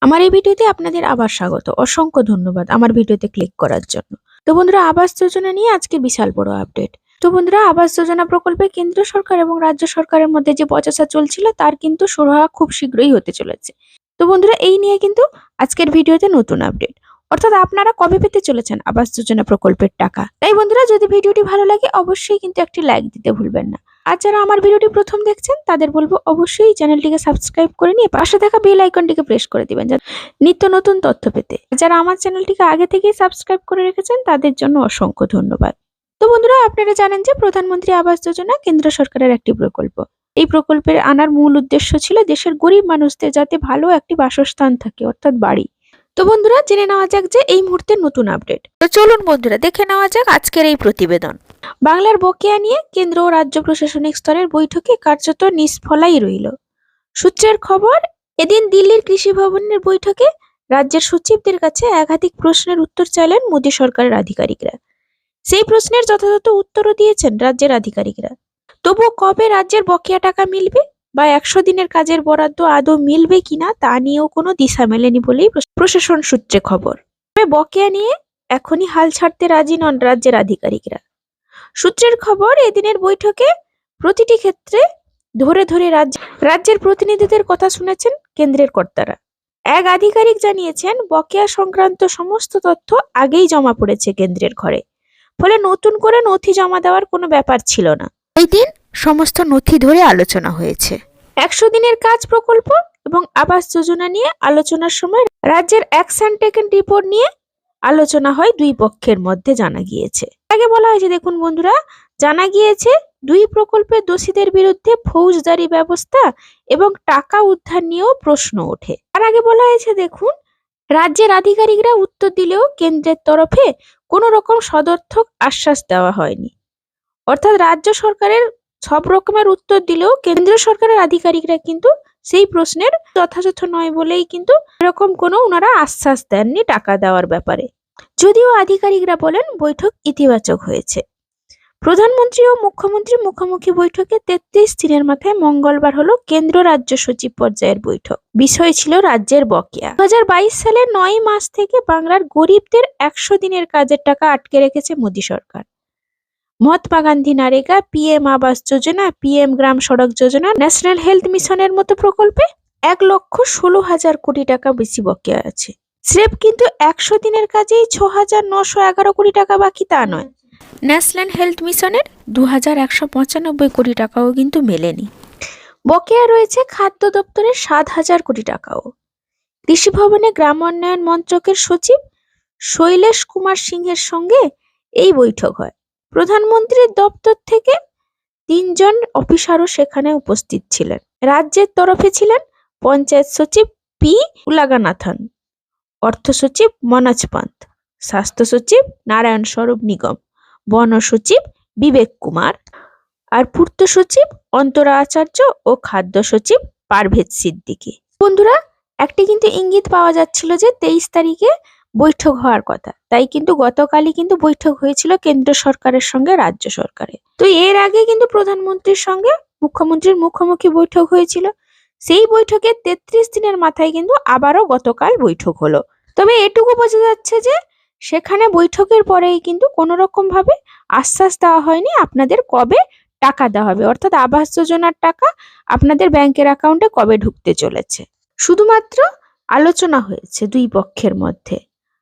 আমার এই ভিডিওতে আপনাদের আবার স্বাগত। অসংখ্য ধন্যবাদ আমার ভিডিওতে ক্লিক করার জন্য। তো বন্ধুরা, আবাস যোজনা নিয়ে আজকে বিশাল বড় আপডেট। তো বন্ধুরা, আবাস যোজনা প্রকল্পে কেন্দ্র সরকার এবং রাজ্য সরকারের মধ্যে যে বচসা চলছিল তার কিন্তু শুরু হওয়া খুব শীঘ্রই হতে চলেছে। তো বন্ধুরা, এই নিয়ে কিন্তু আজকের ভিডিওতে নতুন আপডেট, অর্থাৎ আপনারা কবে পেতে চলেছেন আবাস যোজনা প্রকল্পের টাকা। তাই বন্ধুরা, যদি ভিডিওটি ভালো লাগে অবশ্যই কিন্তু একটি লাইক দিতে ভুলবেন না। আর যারা আমার ভিডিওটি প্রথম দেখছেন তাদের বলবো অবশ্যই চ্যানেলটিকে সাবস্ক্রাইব করে নিয়ে পাশে থাকা বেল আইকনটিকে প্রেস করে দিবেন নিত্য নতুন তথ্য পেতে। যারা আমার চ্যানেলটিকে আগে থেকেই সাবস্ক্রাইব করে রেখেছেন তাদের জন্য অসংখ্য ধন্যবাদ। তো বন্ধুরা, আপনারা জানেন যে প্রধানমন্ত্রী আবাস যোজনা কেন্দ্র সরকারের একটি প্রকল্প। এই প্রকল্পের আনার মূল উদ্দেশ্য ছিল দেশের গরিব মানুষদের যাতে ভালো একটি বাসস্থান থাকে, অর্থাৎ বাড়ি। তো বন্ধুরা, জেনে নেওয়া যাক যে এই মুহূর্তে নতুন আপডেট। তো চলুন বন্ধুরা, দেখে নেওয়া যাক আজকের এই প্রতিবেদন। বাংলার বকেয়া নিয়ে কেন্দ্র ও রাজ্য প্রশাসনিক স্তরের বৈঠকে কার্যত নিষ্ফলাই রইল। সূত্রের খবর, এদিন দিল্লির কৃষি ভবনের বৈঠকে রাজ্যের সচিবদের কাছে একাধিক প্রশ্নের উত্তর চাইলেন মোদী সরকারের আধিকারিকরা। সেই প্রশ্নের যথাযথ উত্তরও দিয়েছেন রাজ্যের আধিকারিকরা। তবুও কবে রাজ্যের বকেয়া টাকা মিলবে বা 100 দিনের কাজের বরাদ্দ আদৌ মিলবে কিনা তা নিয়েও কোনো দিশা মেলেনি বলেই প্রশাসন সূত্রে খবর। তবে বকেয়া নিয়ে এখনই হাল ছাড়তে রাজি নন রাজ্যের আধিকারিকরা। সূত্রের খবর, এদিনের বৈঠকে প্রতিটি ক্ষেত্রে ধরে ধরে রাজ্যের প্রতিনিধিদের কথা শুনেছেন কেন্দ্রের কর্তারা। এক আধিকারিক জানিয়েছেন, বকেয়া সংক্রান্ত সমস্ত তথ্য আগেই জমা পড়েছে কেন্দ্রের ঘরে, ফলে নতুন করে নথি জমা দেওয়ার কোনো ব্যাপার ছিল না। এই দিন সমস্ত নথি ধরে আলোচনা হয়েছে। 100 দিনের কাজ প্রকল্প এবং আবাস যোজনা নিয়ে আলোচনার সময় রাজ্যের অ্যাকশন টেকেন রিপোর্ট নিয়ে আলোচনা হয় দুই পক্ষের মধ্যে, জানা গিয়েছে। আগে বলা হয়েছে, দেখুন বন্ধুরা, জানা গিয়েছে দুই প্রকল্পের দোষীদের বিরুদ্ধে ফৌজদারি ব্যবস্থা এবং টাকা উদ্ধার নিয়েও প্রশ্ন ওঠে। আর আগে বলা হয়েছে, দেখুন, রাজ্যের আধিকারিকরা উত্তর দিলেও কেন্দ্রের তরফে কোনো রকম সদর্থক আশ্বাস দেওয়া হয়নি। অর্থাৎ রাজ্য সরকারের সব রকমের উত্তর দিলেও কেন্দ্রীয় সরকারের আধিকারিকরা কিন্তু সেই প্রশ্নের যথাযথ নয় বলেই কিন্তু এরকম কোনো ওনারা আশ্বাস দেননি টাকা দেওয়ার ব্যাপারে। যদিও আধিকারিকরা বলেন বৈঠক ইতিবাচক হয়েছে। প্রধানমন্ত্রী ও মুখ্যমন্ত্রী মুখোমুখি বৈঠকে 33 দিনের মাথায় মঙ্গলবার হলো কেন্দ্র রাজ্য সচিব পর্যায়ের বৈঠক। বিষয় ছিল রাজ্যের বকেয়া। 2022 সালের 9 মাস থেকে বাংলার গরিবদের 100 দিনের কাজের টাকা আটকে রেখেছে মোদী সরকার। মহাত্মা গান্ধী নারেগা, পিএম আবাস যোজনা, পিএম গ্রাম সড়ক যোজনা, ন্যাশনাল হেলথ মিশনের মতো প্রকল্পে 1,16,000 কোটি টাকা বেশি বকেয়া আছে। স্রেফ কিন্তু 100 দিনের কাজেই 6,911 কোটি টাকা বাকি তা নয়, ন্যাশনাল হেলথ মিশনের 2,195 কোটি টাকাও কিন্তু মেলেনি। বকেয়া রয়েছে খাদ্য দপ্তরের 7,000 কোটি টাকাও। কৃষি ভবনে গ্রাম উন্নয়ন মন্ত্রকের সচিব শৈলেশ কুমার সিংহের সঙ্গে এই বৈঠক হয়। প্রধানমন্ত্রীর দপ্তর থেকে 3 জন অফিসারও সেখানে উপস্থিত ছিলেন। রাজ্যের তরফে ছিলেন পঞ্চায়েত সচিব পি উলাগানাথন, অর্থ সচিব মনোজ পান্ত, স্বাস্থ্য সচিব নারায়ণ স্বরূপ নিগম, বন সচিব বিবেক কুমার, আর পূর্ত সচিব অন্তরা আচার্য ও খাদ্য সচিব পারভেজ সিদ্দিকী। বন্ধুরা, একটি কিন্তু ইঙ্গিত পাওয়া যাচ্ছিল যে 23 তারিখে বৈঠক হওয়ার কথা। তাই কিন্তু গতকালই কিন্তু বৈঠক হয়েছিল কেন্দ্র সরকারের সঙ্গে রাজ্য সরকারের। তো এর আগে কিন্তু প্রধানমন্ত্রীর সঙ্গে মুখ্যমন্ত্রীর মুখোমুখি বৈঠক হয়েছিল। সেই বৈঠকে 33 দিনের মাথায় কিন্তু আবারও গতকাল বৈঠক হলো। তবে এটুকু বোঝা যাচ্ছে যে সেখানে বৈঠকের পরেই কিন্তু কোনো রকম ভাবে আশ্বাস দেওয়া হয়নি আপনাদের কবে টাকা দেওয়া হবে, অর্থাৎ আবাস যোজনার টাকা আপনাদের ব্যাংকের অ্যাকাউন্টে কবে ঢুকতে চলেছে। শুধুমাত্র আলোচনা হয়েছে দুই পক্ষের মধ্যে।